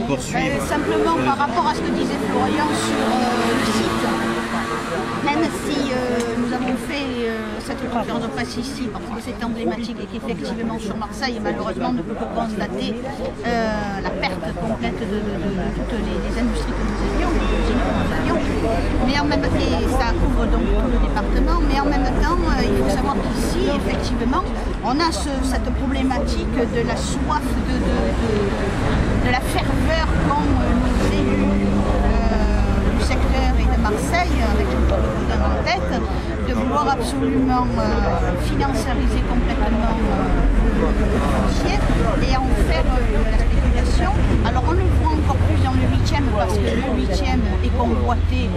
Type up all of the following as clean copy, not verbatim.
poursuivre. Simplement par rapport à ce que disait Florian sur le site, même si nous avons fait cette conférence de presse ici parce que c'est emblématique et qu'effectivement sur Marseille, malheureusement, nous pouvons constater la perte complète de toutes les industries que nous avions, les usines que nous avions, mais en même temps, ça couvre donc tout le département, mais en même temps, il faut savoir qu'ici, effectivement, on a cette problématique de la soif, de la ferveur qu'ont nos élus du secteur et de Marseille, avec Jean-Claude Gaudin en tête, de vouloir absolument financiariser complètement le foncier et en faire de la spéculation. Alors on le voit encore plus dans le 8e parce que le 8e est convoité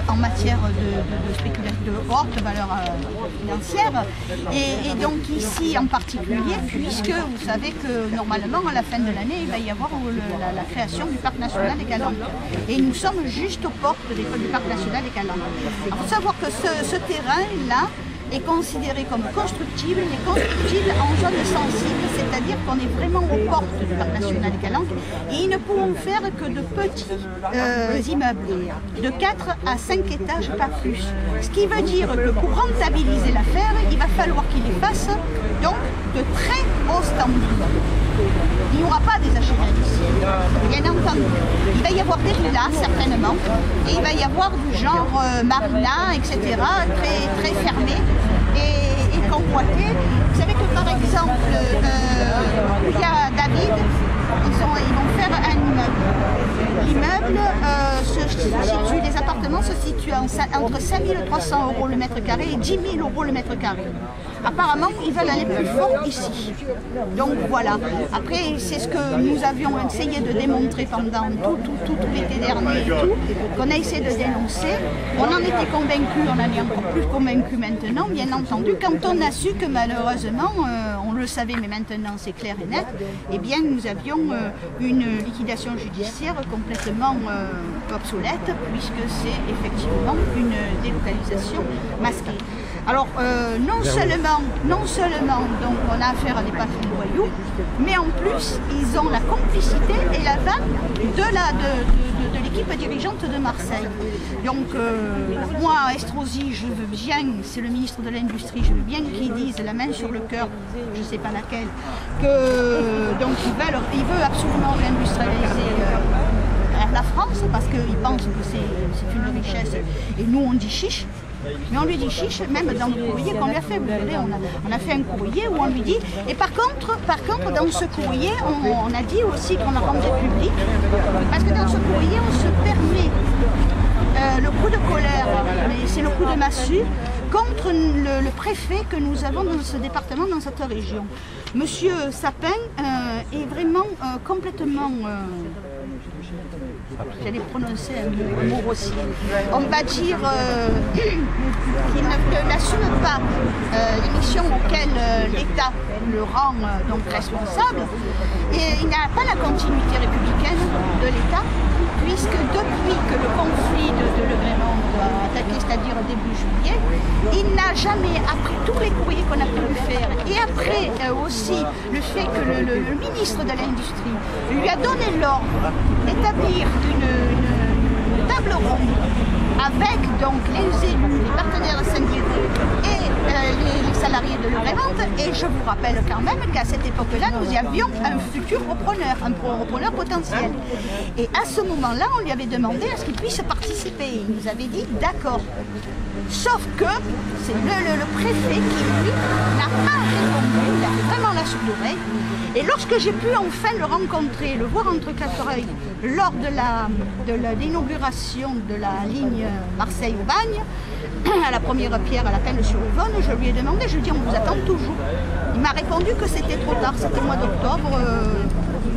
en matière de spéculation de haute valeur financière. Et donc ici en particulier, puisque vous savez que normalement à la fin de l'année, il va y avoir la création du parc national des Calanques. Et nous sommes juste aux portes du parc national des Calanques. Il faut savoir que ce terrain-là est considéré comme constructible, mais constructible en zone sensible, c'est-à-dire qu'on est vraiment aux portes du parc national des Calanques et ils ne pourront faire que de petits immeubles, de 4 à 5 étages, pas plus. Ce qui veut dire que pour rentabiliser l'affaire, il va falloir qu'il les fasse donc de très hauts standards. Il n'y aura pas des HLM ici, bien entendu. Il va y avoir des villas, certainement, et il va y avoir du genre marina, etc., très fermé et convoité. Vous savez que, par exemple, il y a David, ils vont faire un immeuble. L'immeuble les appartements se situent entre 5 300 € le mètre carré et 10 000 € le mètre carré. Apparemment, ils veulent aller plus fort ici. Donc voilà. Après, c'est ce que nous avions essayé de démontrer pendant tout l'été dernier et tout, qu'on a essayé de dénoncer. On en était convaincus, on en est encore plus convaincus maintenant, bien entendu, quand on a su que malheureusement, on le savait, mais maintenant c'est clair et net, eh bien nous avions une liquidation judiciaire complètement obsolète, puisque c'est effectivement une délocalisation masquée. Alors, non seulement donc, on a affaire à des patrons voyous, mais en plus, ils ont la complicité et l'aval de l'équipe dirigeante de Marseille. Donc, moi, Estrosi, je veux bien, c'est le ministre de l'Industrie, je veux bien qu'ils disent la main sur le cœur, je ne sais pas laquelle, que donc il veut absolument réindustrialiser la France, parce qu'il pense que c'est une richesse, et nous on dit chiche. Mais on lui dit chiche, même dans le courrier qu'on lui a fait. Vous savez, on a fait un courrier où on lui dit... Et par contre dans ce courrier, on a dit aussi qu'on a rendu public, parce que dans ce courrier, on se permet le coup de colère, mais c'est le coup de massue, contre le préfet que nous avons dans ce département, dans cette région. Monsieur Sapin est vraiment complètement... J'allais prononcer un mot aussi. On va dire qu'il n'assume pas les missions auxquelles l'État le rend donc responsable. Et il n'a pas la continuité républicaine de l'État, puisque depuis que le conflit de Legrand a attaqué, c'est-à-dire début juillet, il n'a jamais, après tous les courriers qu'on a pu lui faire, et après aussi le fait que le ministre de l'Industrie lui a donné l'ordre d'établir une table ronde avec donc les élus, les partenaires syndiqués et les salariés de Legrand. Et je vous rappelle quand même qu'à cette époque-là, nous y avions un futur repreneur, un repreneur potentiel. Et à ce moment-là, on lui avait demandé à ce qu'il puisse participer. Il nous avait dit d'accord. Sauf que c'est le préfet qui, lui, n'a pas répondu, il a vraiment la sourde oreille. Et lorsque j'ai pu enfin le rencontrer, le voir entre quatre oreilles, lors de l'inauguration de la ligne Marseille-Aubagne, à la première pierre à la peine sur Yvonne, je lui ai demandé, je lui ai dit, on vous attend toujours. Il m'a répondu que c'était trop tard, c'était le mois d'octobre,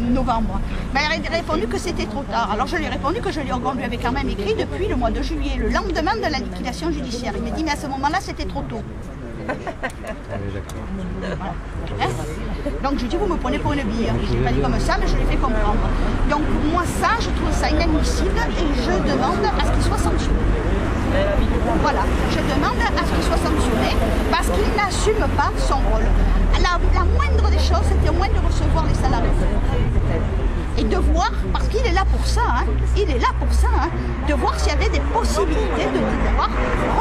novembre. Il m'a répondu que c'était trop tard. Alors je lui ai répondu que on lui avait quand même écrit depuis le mois de juillet, le lendemain de la liquidation judiciaire. Il m'a dit, mais à ce moment-là, c'était trop tôt. Voilà. Hein? Donc je dis, vous me prenez pour une bille. Je ne l'ai pas dit comme ça, mais je l'ai fait comprendre. Donc moi ça, je trouve ça inadmissible et je demande à ce qu'il soit sanctionné. Voilà, je demande à ce qu'il soit sanctionné parce qu'il n'assume pas son rôle. La moindre des choses, c'était au moins de recevoir les salariés. et de voir, parce qu'il est là pour ça, hein, il est là pour ça, hein, de voir s'il y avait des possibilités de pouvoir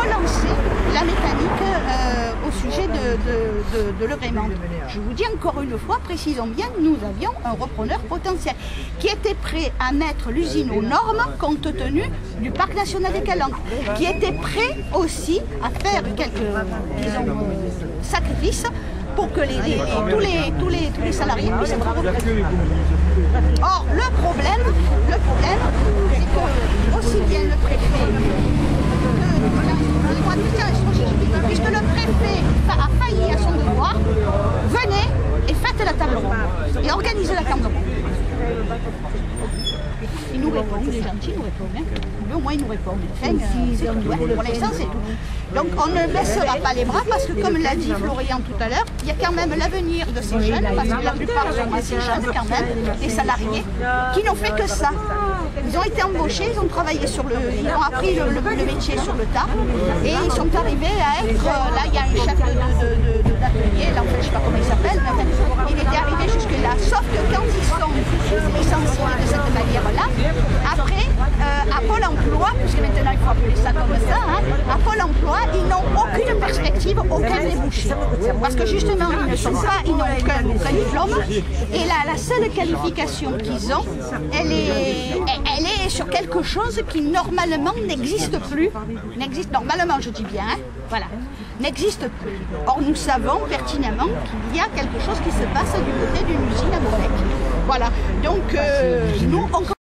relancer la mécanique au sujet de l'agrément. Je vous dis encore une fois, précisons bien, nous avions un repreneur potentiel qui était prêt à mettre l'usine aux normes compte tenu du parc national des Calanques, qui était prêt aussi à faire quelques, disons, sacrifices pour que tous les salariés puissent être retraités. Or, le problème, c'est que aussi bien le préfet puisque le préfet a failli à son devoir, venez et faites la table ronde et organisez la table ronde. Il nous répond, il est gentil, il nous répond. Hein. Au moins, il nous répond. Enfin, pour l'instant, c'est tout. Donc, on ne baissera pas les bras parce que, comme l'a dit Florian tout à l'heure, il y a quand même l'avenir de ces jeunes, parce que la plupart sont assez jeunes quand même, les salariés, qui n'ont fait que ça. Ils ont été embauchés, ils ont travaillé ils ont appris le métier sur le tas, et ils sont arrivés à être, là, il y a un chef d'atelier, là, en fait, je ne sais pas comment il s'appelle, mais il était arrivé jusque-là, sauf que quand ils sont licenciés de cette manière-là, après, à Pôle emploi, puisque maintenant il faut appeler ça comme ça, hein, à Pôle emploi, ils n'ont aucune perspective, aucun débouché. Parce que justement, ils n'ont aucun diplôme, et là, la seule qualification qu'ils ont, elle est sur quelque chose qui normalement n'existe plus. Normalement, je dis bien, hein, voilà, n'existe plus. Or, nous savons pertinemment qu'il y a quelque chose qui se passe du côté d'une usine à Bolec. Voilà, donc nous, on